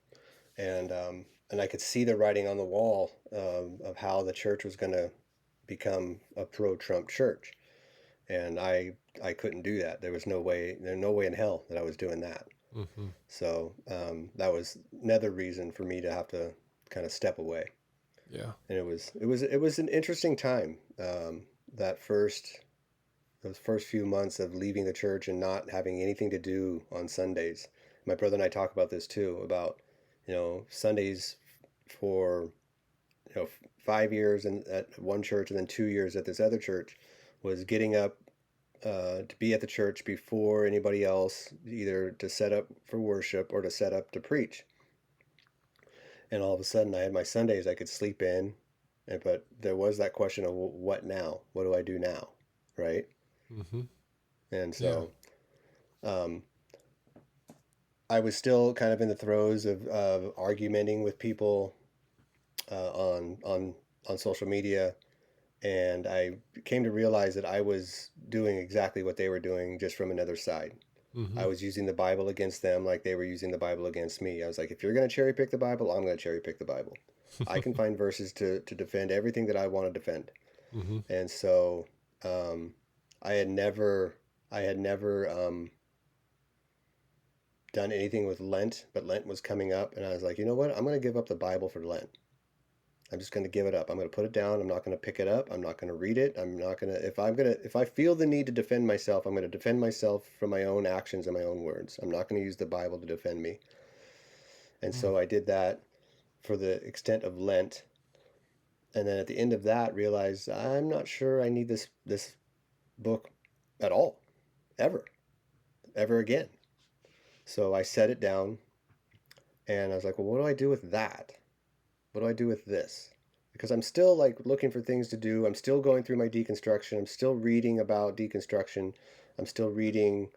and I could see the writing on the wall of how the church was going to become a pro-Trump church, and I couldn't do that. There's no way in hell that I was doing that. Mm-hmm. So that was another reason for me to have to kind of step away. Yeah. And it was an interesting time. That first those first few months of leaving the church and not having anything to do on Sundays. My brother and I talk about this too, about Sundays for 5 years and at one church and then 2 years at this other church was getting up to be at the church before anybody else, either to set up for worship or to set up to preach. And all of a sudden, I had my Sundays I could sleep in, but there was that question of what now? What do I do now? Right? Mm-hmm. And Yeah. so um, I was still kind of in the throes of argumenting with people on social media, and I came to realize that I was doing exactly what they were doing, just from another side. Mm-hmm. I was using the Bible against them like they were using the Bible against me. I was like, if you're going to cherry pick the Bible, I'm going to cherry pick the Bible. I can find verses to defend everything that I want to defend. Mm-hmm. And so um, I had never I had never done anything with Lent, but Lent was coming up, and I was like, you know what? I'm going to give up the Bible for Lent. I'm just going to give it up. I'm going to put it down. I'm not going to pick it up. I'm not going to read it. If I feel the need to defend myself, I'm going to defend myself from my own actions and my own words. I'm not going to use the Bible to defend me. And Mm. so I did that for the extent of Lent. And then at the end of that, realized I'm not sure I need this book at all, ever, ever again. So I set it down, and I was like, well, what do I do with that? What do I do with this? Because I'm still like looking for things to do. I'm still going through my deconstruction. I'm still reading about deconstruction. I'm still reading,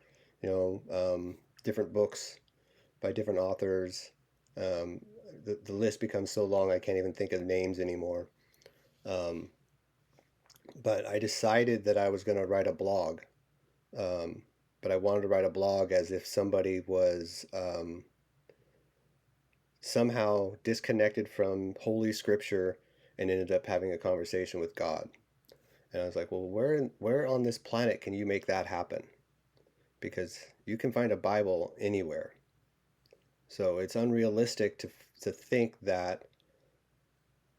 you know, different books by different authors. Um, the list becomes so long I can't even think of names anymore. Um, but I decided that I was going to write a blog. Um, but I wanted to write a blog as if somebody was somehow disconnected from Holy Scripture and ended up having a conversation with God. And I was like, well, where on this planet can you make that happen? Because you can find a Bible anywhere. So it's unrealistic to think that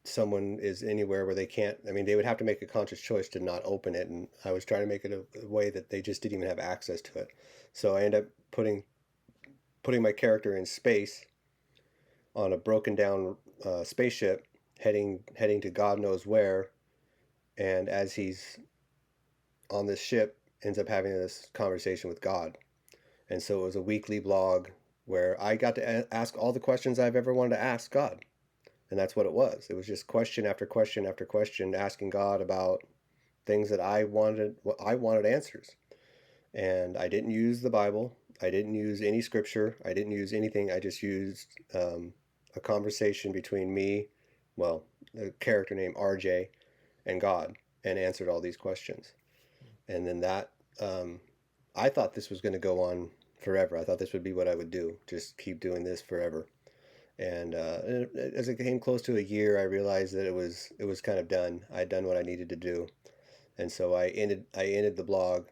someone is anywhere where they can't. I mean, they would have to make a conscious choice to not open it. And I was trying to make it a way that they just didn't even have access to it. So I ended up putting my character in space on a broken down spaceship heading to God knows where, and as he's on this ship, ends up having this conversation with God. And so it was a weekly blog where I got to ask all the questions I've ever wanted to ask God. And that's what it was. It was just question after question after question, asking God about things that I wanted answers. And I didn't use the Bible. I didn't use any scripture. I didn't use anything. I just used a conversation between me, well, a character named RJ, and God, and answered all these questions. And then um, I thought this was going to go on forever. I thought this would be what I would do, just keep doing this forever. And as it came close to a year, I realized that it was kind of done. I'd done what I needed to do, and so I ended the blog,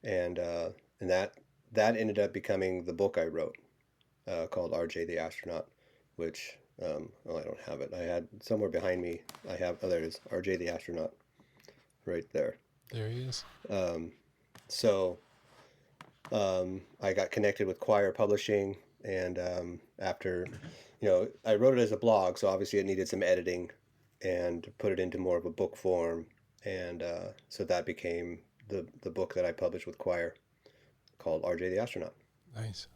and that ended up becoming the book I wrote, called RJ the Astronaut, which well, I don't have it. I had somewhere behind me. I have, oh, there it is, RJ the Astronaut, right there. There he is. Um, so I got connected with Choir Publishing, and after, I wrote it as a blog, so obviously it needed some editing and put it into more of a book form. And so that became the book that I published with Choir called RJ the Astronaut. Nice.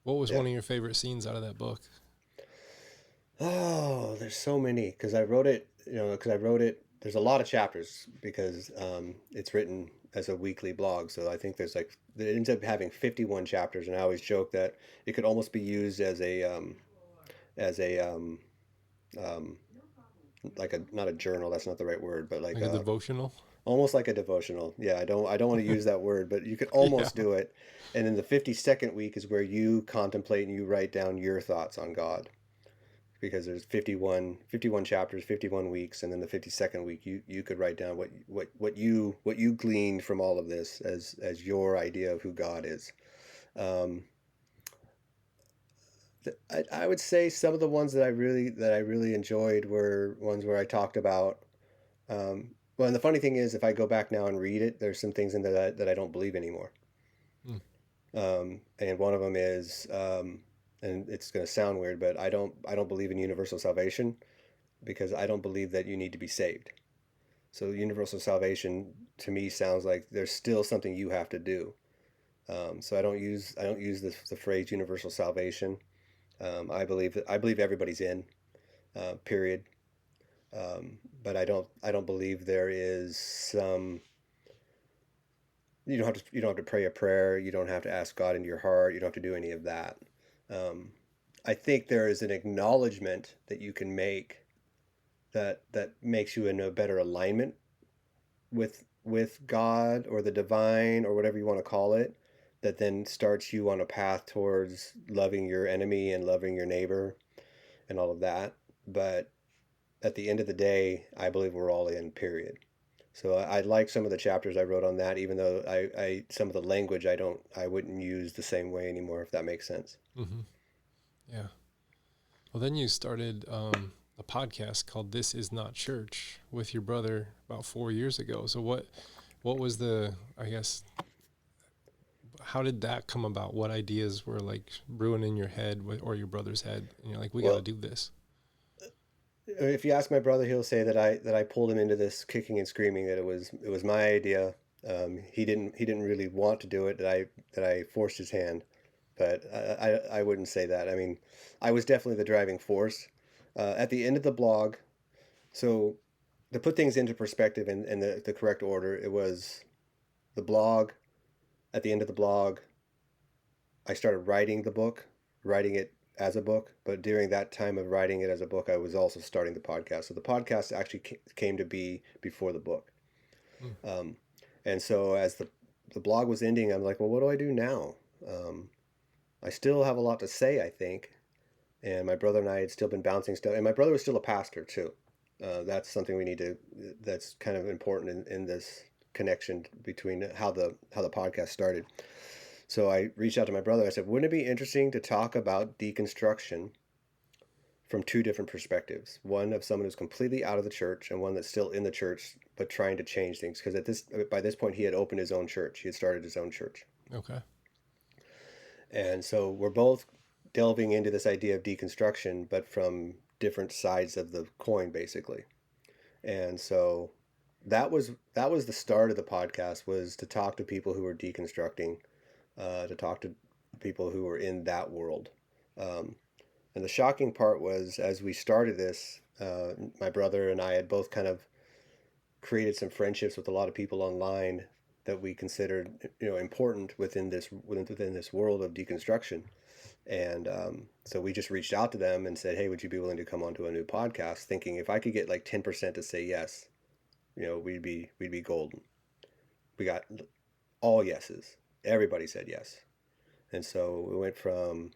What was Yeah. one of your favorite scenes out of that book? Oh, there's so many because I wrote it, because I wrote it. There's a lot of chapters because it's written as a weekly blog. So I think it ends up having 51 chapters, and I always joke that it could almost be used as a um, like a not a journal. That's not the right word, but like Like a devotional? almost like a devotional. Yeah, I don't want to use that word, but you could Yeah. almost do it. And then the 52nd week is where you contemplate and you write down your thoughts on God, because there's 51 chapters, 51 weeks, and then the 52nd week you could write down what you gleaned from all of this as your idea of who God is. Um, I would say some of the ones that I really enjoyed were ones where I talked about. Well, and the funny thing is, if I go back now and read it, there's some things in there that I don't believe anymore. Mm. And one of them is, and it's going to sound weird, but I don't believe in universal salvation because I don't believe that you need to be saved. So universal salvation to me sounds like there's still something you have to do. So I don't use the phrase universal salvation. I believe everybody's in, period. But I don't believe there is some. You don't have to pray a prayer. You don't have to ask God into your heart. You don't have to do any of that. Um, I think there is an acknowledgement that you can make that makes you in a better alignment with God or the divine or whatever you want to call it, that then starts you on a path towards loving your enemy and loving your neighbor and all of that. But at the end of the day, I believe we're all in, period. So I like some of the chapters I wrote on that, even though I some of the language I wouldn't use the same way anymore, if that makes sense. Mm-hmm. Yeah. Well, then you started a podcast called "This Is Not Church" with your brother about 4 years ago. So what was the, I guess, how did that come about? What ideas were like brewing in your head or your brother's head? And you're like, we got to Well, do this. if you ask my brother, he'll say that I pulled him into this kicking and screaming. That it was my idea. He didn't really want to do it. That I forced his hand, but I wouldn't say that. I mean, I was definitely the driving force. At the end of the blog, so to put things into perspective in the correct order, it was the blog. At the end of the blog, I started writing the book, writing it as a book. But during that time of writing it as a book, I was also starting the podcast. So the podcast actually came to be before the book. Mm. Um, and so as the blog was ending, I'm like, well, what do I do now? Um, I still have a lot to say, I think. And my brother and I had still been bouncing stuff. And my brother was still a pastor, too. That's something that's kind of important in this connection between how the podcast started. So I reached out to my brother. I said, wouldn't it be interesting to talk about deconstruction from two different perspectives? One of someone who's completely out of the church and one that's still in the church but trying to change things. Because by this point, he had opened his own church. He had started his own church. Okay. And so we're both delving into this idea of deconstruction, but from different sides of the coin, basically. And so that was the start of the podcast, was to talk to people who were deconstructing, to talk to people who were in that world. Um, and the shocking part was, as we started this, my brother and I had both kind of created some friendships with a lot of people online that we considered, important within this world of deconstruction. And so we just reached out to them and said, "Hey, would you be willing to come onto a new podcast?" Thinking if I could get like 10% to say yes, we'd be golden. We got all yeses. Everybody said yes. And so we went from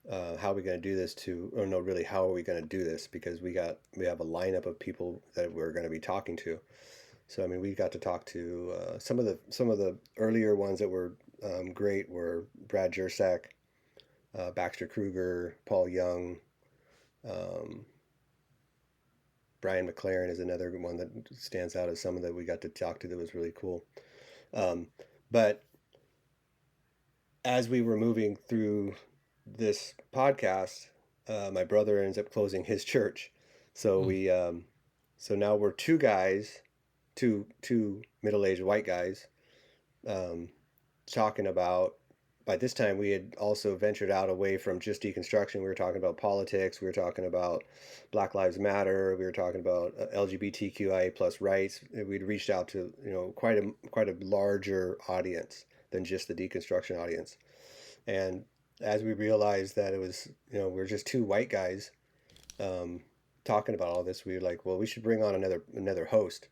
how are we going to do this to, or no, really, how are we going to do this? Because we have a lineup of people that we're going to be talking to. So I mean, we got to talk to some of the earlier ones that were great were Brad Jersak, Baxter Kruger, Paul Young, um, Brian McLaren is another one that stands out as someone that we got to talk to that was really cool. Um, but as we were moving through this podcast, my brother ends up closing his church. So Mm. so now we're two guys two middle-aged white guys talking about. By this time, we had also ventured out away from just deconstruction. We were talking about politics. We were talking about Black Lives Matter. We were talking about LGBTQIA plus rights. We'd reached out to quite a larger audience than just the deconstruction audience. And as we realized that it was we're just two white guys talking about all this, we were like, well, we should bring on another host.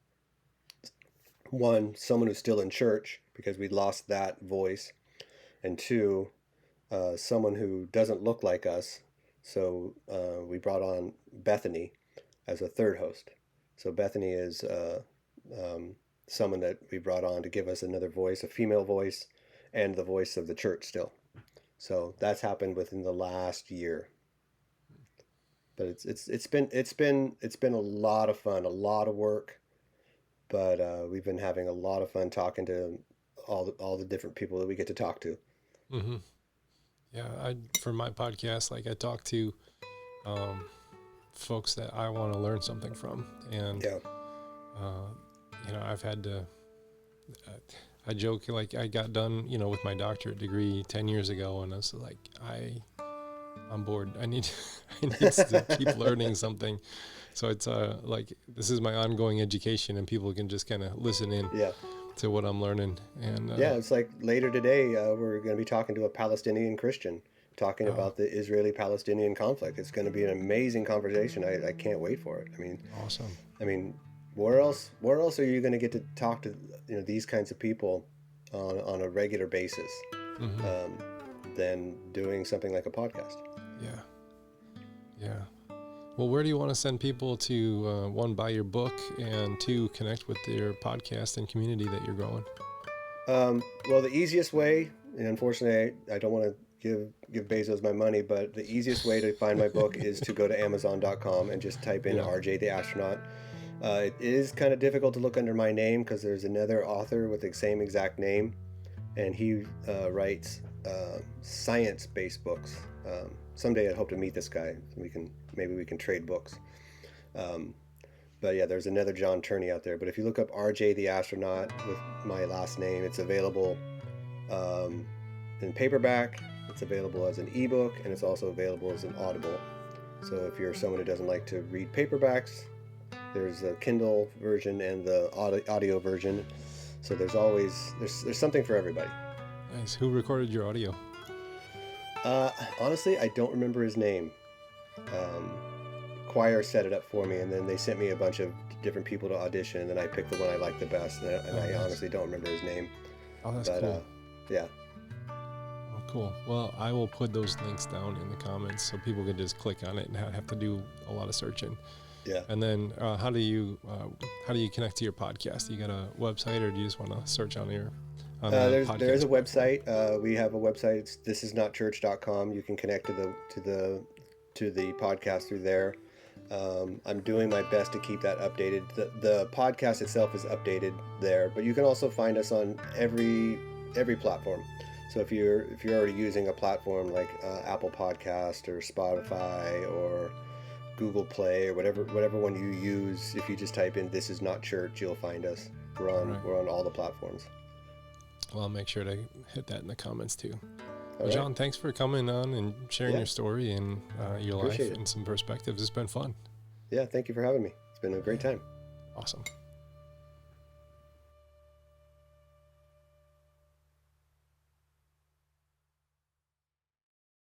One, someone who's still in church because we'd lost that voice. And two, someone who doesn't look like us. So we brought on Bethany as a third host. So Bethany is someone that we brought on to give us another voice, a female voice, and the voice of the church still. So that's happened within the last year. But it's been a lot of fun, a lot of work. But we've been having a lot of fun talking to all the different people that we get to talk to. Mm-hmm. Yeah, for my podcast, like I talk to folks that I want to learn something from, and I've had to. I joke like I got done, with my doctorate degree 10 years ago, and I was like, I'm bored. I need to keep learning something. So it's like this is my ongoing education, and people can just kind of listen in. Yeah. To what I'm learning. And it's like later today we're going to be talking to a Palestinian Christian talking about the Israeli-Palestinian conflict. It's going to be an amazing conversation. I can't wait for it. I mean, awesome. I mean, where else are you going to get to talk to these kinds of people on a regular basis than doing something like a podcast? Yeah. Well, where do you want to send people to, one, buy your book, and two, connect with your podcast and community that you're growing? Well, the easiest way, and unfortunately I don't want to give Bezos my money, but the easiest way to find my book is to go to Amazon.com and just type in RJ the Astronaut. It is kind of difficult to look under my name because there's another author with the same exact name, and he writes science-based books. Someday I hope to meet this guy. Maybe we can trade books. But yeah, there's another John Turney out there. But if you look up RJ the Astronaut with my last name, it's available in paperback. It's available as an ebook, and it's also available as an Audible. So if you're someone who doesn't like to read paperbacks, there's a Kindle version and the audio version. So there's something for everybody. Nice. Who recorded your audio? Honestly, I don't remember his name. Choir set it up for me, and then they sent me a bunch of different people to audition, and then I picked the one I liked the best, and I honestly don't remember his name. Oh, that's cool. Yeah. Oh, cool. Well, I will put those links down in the comments so people can just click on it and not have to do a lot of searching. Yeah. And then how do you connect to your podcast? You got a website, or do you just want to search on your there's a website. We have a website. It's thisisnotchurch.com. You can connect to the podcast through there. I'm doing my best to keep that updated. The podcast itself is updated there, but you can also find us on every platform. So if you're already using a platform like Apple Podcast or Spotify or Google Play or whatever one you use, if you just type in "This Is Not Church," you'll find us. We're on all the platforms. Well, I'll make sure to hit that in the comments too. Well, John, thanks for coming on and sharing your story and your life and some perspectives. It's been fun. Yeah, thank you for having me. It's been a great time. Awesome.